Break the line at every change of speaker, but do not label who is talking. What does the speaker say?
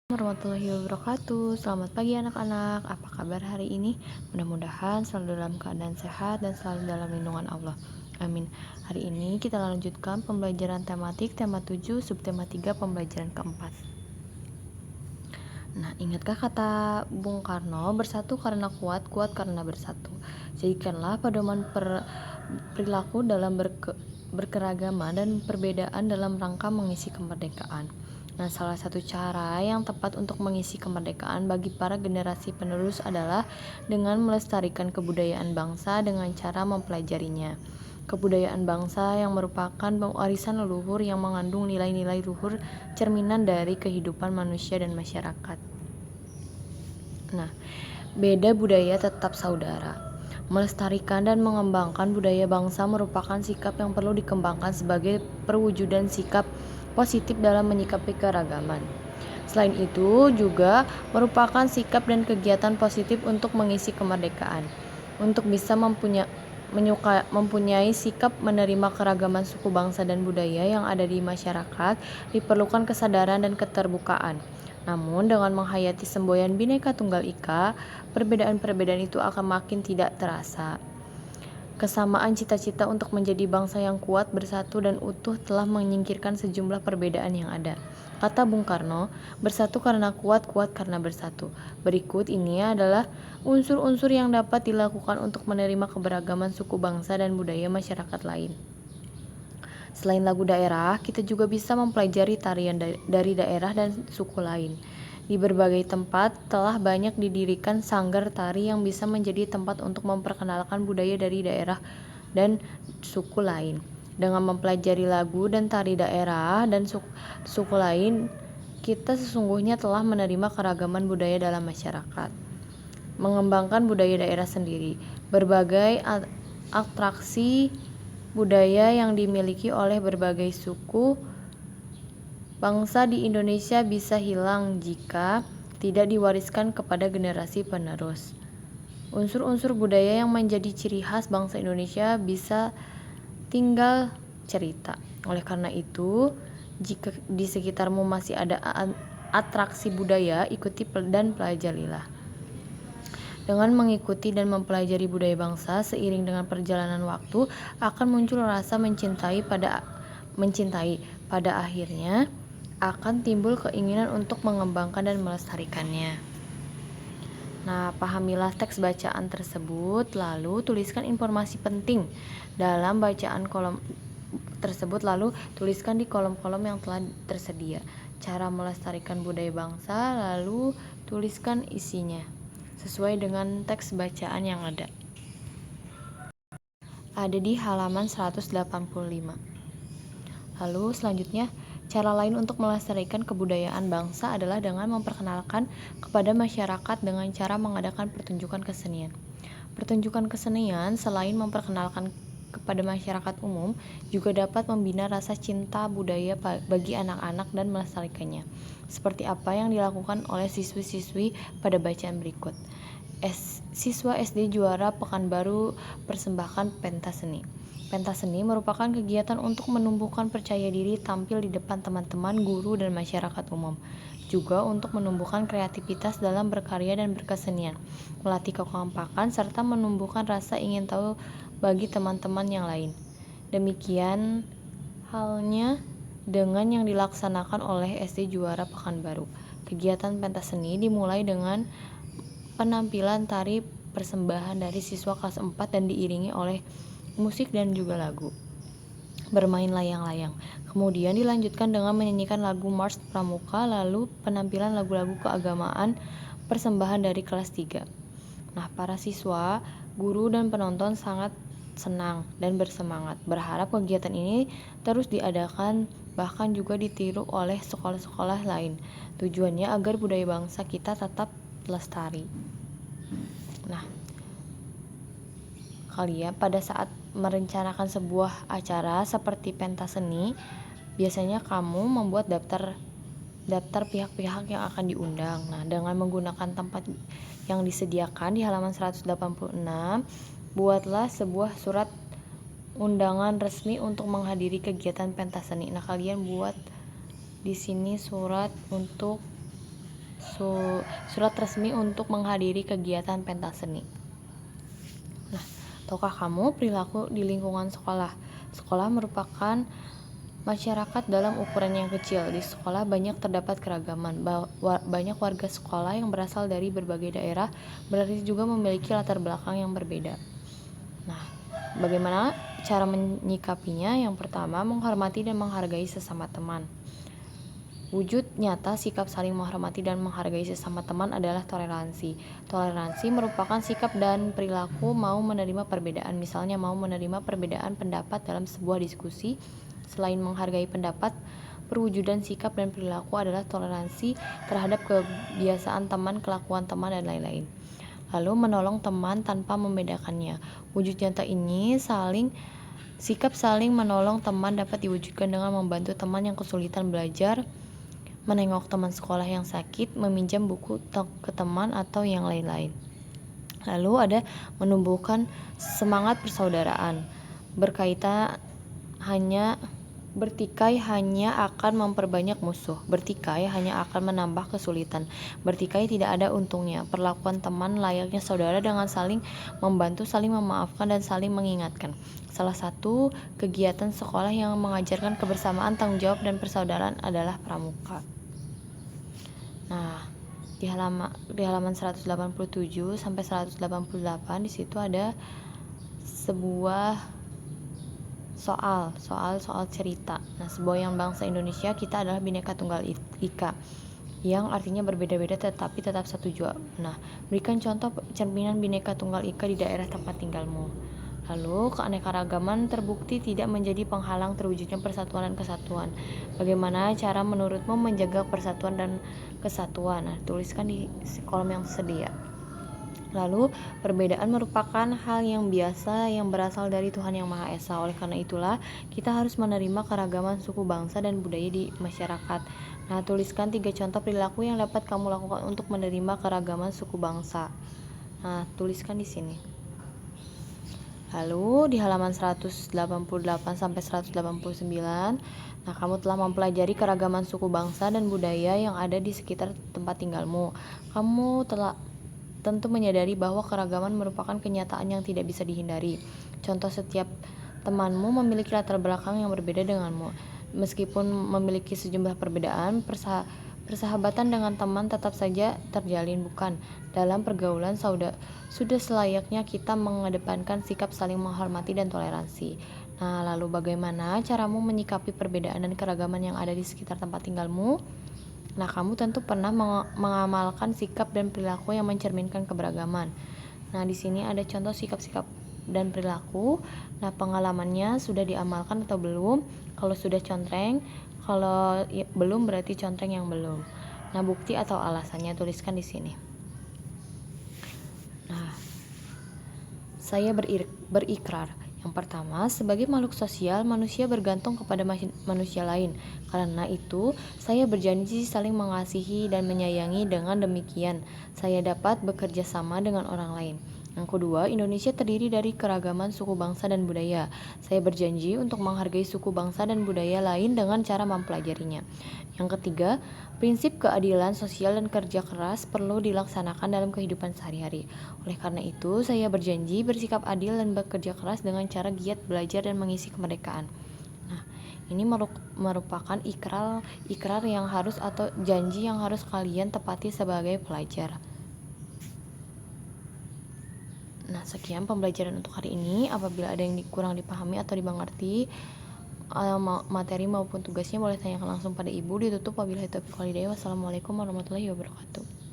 Warahmatullahi wabarakatuh. Selamat pagi anak-anak. Apa kabar hari ini? Mudah-mudahan selalu dalam keadaan sehat dan selalu dalam lindungan Allah. Amin. Hari ini kita lanjutkan pembelajaran tematik tema 7 subtema 3 pembelajaran keempat. Nah, ingatkah kata Bung Karno, bersatu karena kuat, kuat karena bersatu. Jadikanlah pedoman perilaku dalam berkeragaman dan perbedaan dalam rangka mengisi kemerdekaan. Nah, salah satu cara yang tepat untuk mengisi kemerdekaan bagi para generasi penerus adalah dengan melestarikan kebudayaan bangsa dengan cara mempelajarinya. Kebudayaan bangsa yang merupakan warisan leluhur yang mengandung nilai-nilai luhur cerminan dari kehidupan manusia dan masyarakat. Nah, beda budaya tetap saudara. Melestarikan dan mengembangkan budaya bangsa merupakan sikap yang perlu dikembangkan sebagai perwujudan sikap positif dalam menyikapi keragaman. Selain itu, juga merupakan sikap dan kegiatan positif untuk mengisi kemerdekaan. Untuk bisa mempunyai sikap menerima keragaman suku bangsa dan budaya yang ada di masyarakat, diperlukan kesadaran dan keterbukaan. Namun, dengan menghayati semboyan Bhinneka Tunggal Ika, perbedaan-perbedaan itu akan makin tidak terasa. Kesamaan cita-cita untuk menjadi bangsa yang kuat, bersatu, dan utuh telah menyingkirkan sejumlah perbedaan yang ada. Kata Bung Karno, bersatu karena kuat, kuat karena bersatu. Berikut ini adalah unsur-unsur yang dapat dilakukan untuk menerima keberagaman suku bangsa dan budaya masyarakat lain. Selain lagu daerah, kita juga bisa mempelajari tarian dari daerah dan suku lain. Di berbagai tempat telah banyak didirikan sanggar tari yang bisa menjadi tempat untuk memperkenalkan budaya dari daerah dan suku lain. Dengan mempelajari lagu dan tari daerah dan suku lain, kita sesungguhnya telah menerima keragaman budaya dalam masyarakat. Mengembangkan budaya daerah sendiri. Berbagai atraksi budaya yang dimiliki oleh berbagai suku bangsa di Indonesia bisa hilang jika tidak diwariskan kepada generasi penerus. Unsur-unsur budaya yang menjadi ciri khas bangsa Indonesia bisa tinggal cerita. Oleh karena itu, jika di sekitarmu masih ada atraksi budaya, ikuti dan pelajarilah. Dengan mengikuti dan mempelajari budaya bangsa seiring dengan perjalanan waktu akan muncul rasa mencintai. Pada akhirnya akan timbul keinginan untuk mengembangkan dan melestarikannya. Nah, pahamilah teks bacaan tersebut, lalu tuliskan informasi penting dalam bacaan kolom tersebut, lalu tuliskan di kolom-kolom yang telah tersedia. Cara melestarikan budaya bangsa, lalu tuliskan isinya sesuai dengan teks bacaan yang ada. Ada di halaman 185. Lalu selanjutnya, cara lain untuk melestarikan kebudayaan bangsa adalah dengan memperkenalkan kepada masyarakat dengan cara mengadakan pertunjukan kesenian. Pertunjukan kesenian selain memperkenalkan kepada masyarakat umum, juga dapat membina rasa cinta budaya bagi anak-anak dan melestarikannya. Seperti apa yang dilakukan oleh siswi-siswi pada bacaan berikut. Siswa SD Juara Pekanbaru persembahkan pentas seni. Pentas seni merupakan kegiatan untuk menumbuhkan percaya diri tampil di depan teman-teman, guru, dan masyarakat umum. Juga untuk menumbuhkan kreativitas dalam berkarya dan berkesenian, melatih kekompakan, serta menumbuhkan rasa ingin tahu bagi teman-teman yang lain. Demikian halnya dengan yang dilaksanakan oleh SD Juara Pekanbaru. Kegiatan pentas seni dimulai dengan penampilan tari persembahan dari siswa kelas 4 dan diiringi oleh musik dan juga lagu bermain layang-layang. Kemudian dilanjutkan dengan menyanyikan lagu Mars Pramuka, lalu penampilan lagu-lagu keagamaan persembahan dari kelas 3. Nah, para siswa, guru, dan penonton sangat senang dan bersemangat, berharap kegiatan ini terus diadakan, bahkan juga ditiru oleh sekolah-sekolah lain. Tujuannya agar budaya bangsa kita tetap lestari. Nah, kalian pada saat merencanakan sebuah acara seperti pentas seni, biasanya kamu membuat daftar pihak-pihak yang akan diundang. Nah, dengan menggunakan tempat yang disediakan di halaman 186, buatlah sebuah surat undangan resmi untuk menghadiri kegiatan pentas seni. Nah, kalian buat di sini surat untuk surat resmi untuk menghadiri kegiatan pentas seni. Nah, tahukah kamu perilaku di lingkungan sekolah? Sekolah merupakan masyarakat dalam ukuran yang kecil. Di sekolah banyak terdapat keragaman. Banyak warga sekolah yang berasal dari berbagai daerah, berarti juga memiliki latar belakang yang berbeda. Nah, bagaimana cara menyikapinya? Yang pertama, menghormati dan menghargai sesama teman. Wujud nyata sikap saling menghormati dan menghargai sesama teman adalah toleransi. Toleransi merupakan sikap dan perilaku mau menerima perbedaan. Misalnya mau menerima perbedaan pendapat dalam sebuah diskusi. Selain menghargai pendapat, perwujudan sikap dan perilaku adalah toleransi terhadap kebiasaan teman, kelakuan teman, dan lain-lain. Lalu menolong teman tanpa membedakannya. Wujud nyata ini sikap saling menolong teman dapat diwujudkan dengan membantu teman yang kesulitan belajar, menengok teman sekolah yang sakit, meminjam buku ke teman, atau yang lain-lain. Lalu ada menumbuhkan semangat persaudaraan. Bertikai hanya akan memperbanyak musuh. Bertikai hanya akan menambah kesulitan. Bertikai tidak ada untungnya. Perlakuan teman layaknya saudara dengan saling membantu, saling memaafkan, dan saling mengingatkan. Salah satu kegiatan sekolah yang mengajarkan kebersamaan, tanggung jawab, dan persaudaraan adalah pramuka. Nah, di halaman 187 sampai 188 di situ ada sebuah soal cerita. Nah, semboyan bangsa Indonesia kita adalah Bhinneka Tunggal Ika, yang artinya berbeda-beda tetapi tetap satu jua. Nah, berikan contoh cerminan Bhinneka Tunggal Ika di daerah tempat tinggalmu. Lalu, keanekaragaman terbukti tidak menjadi penghalang terwujudnya persatuan dan kesatuan. Bagaimana cara menurutmu menjaga persatuan dan kesatuan? Nah, tuliskan di kolom yang tersedia. Lalu, perbedaan merupakan hal yang biasa yang berasal dari Tuhan Yang Maha Esa. Oleh karena itulah, kita harus menerima keragaman suku bangsa dan budaya di masyarakat. Nah, tuliskan 3 contoh perilaku yang dapat kamu lakukan untuk menerima keragaman suku bangsa. Nah, tuliskan di sini. Lalu di halaman 188 sampai 189, nah kamu telah mempelajari keragaman suku bangsa dan budaya yang ada di sekitar tempat tinggalmu. Kamu telah tentu menyadari bahwa keragaman merupakan kenyataan yang tidak bisa dihindari. Contoh, setiap temanmu memiliki latar belakang yang berbeda denganmu. Meskipun memiliki sejumlah perbedaan, persahabatan dengan teman tetap saja terjalin, bukan? Dalam pergaulan sudah selayaknya kita mengedepankan sikap saling menghormati dan toleransi. Nah, lalu bagaimana caramu menyikapi perbedaan dan keragaman yang ada di sekitar tempat tinggalmu? Nah, kamu tentu pernah mengamalkan sikap dan perilaku yang mencerminkan keberagaman. Nah, di sini ada contoh sikap-sikap dan perilaku. Nah, pengalamannya sudah diamalkan atau belum? Kalau sudah contreng, kalau belum berarti contreng yang belum. Nah, bukti atau alasannya tuliskan di sini. Nah, saya berikrar. Yang pertama, sebagai makhluk sosial, manusia bergantung kepada manusia lain. Karena itu, saya berjanji saling mengasihi dan menyayangi. Dengan demikian, saya dapat bekerja sama dengan orang lain. Yang kedua, Indonesia terdiri dari keragaman suku bangsa dan budaya. Saya berjanji untuk menghargai suku bangsa dan budaya lain dengan cara mempelajarinya. Yang ketiga, prinsip keadilan sosial dan kerja keras perlu dilaksanakan dalam kehidupan sehari-hari. Oleh karena itu, saya berjanji bersikap adil dan bekerja keras dengan cara giat belajar dan mengisi kemerdekaan. Nah, ini merupakan ikrar yang harus atau janji yang harus kalian tepati sebagai pelajar. Nah, sekian pembelajaran untuk hari ini. Apabila ada yang kurang dipahami atau dimengerti, materi maupun tugasnya boleh tanyakan langsung pada ibu. Ditutup wabillahi taufiq wal hidayah. Wassalamualaikum warahmatullahi wabarakatuh.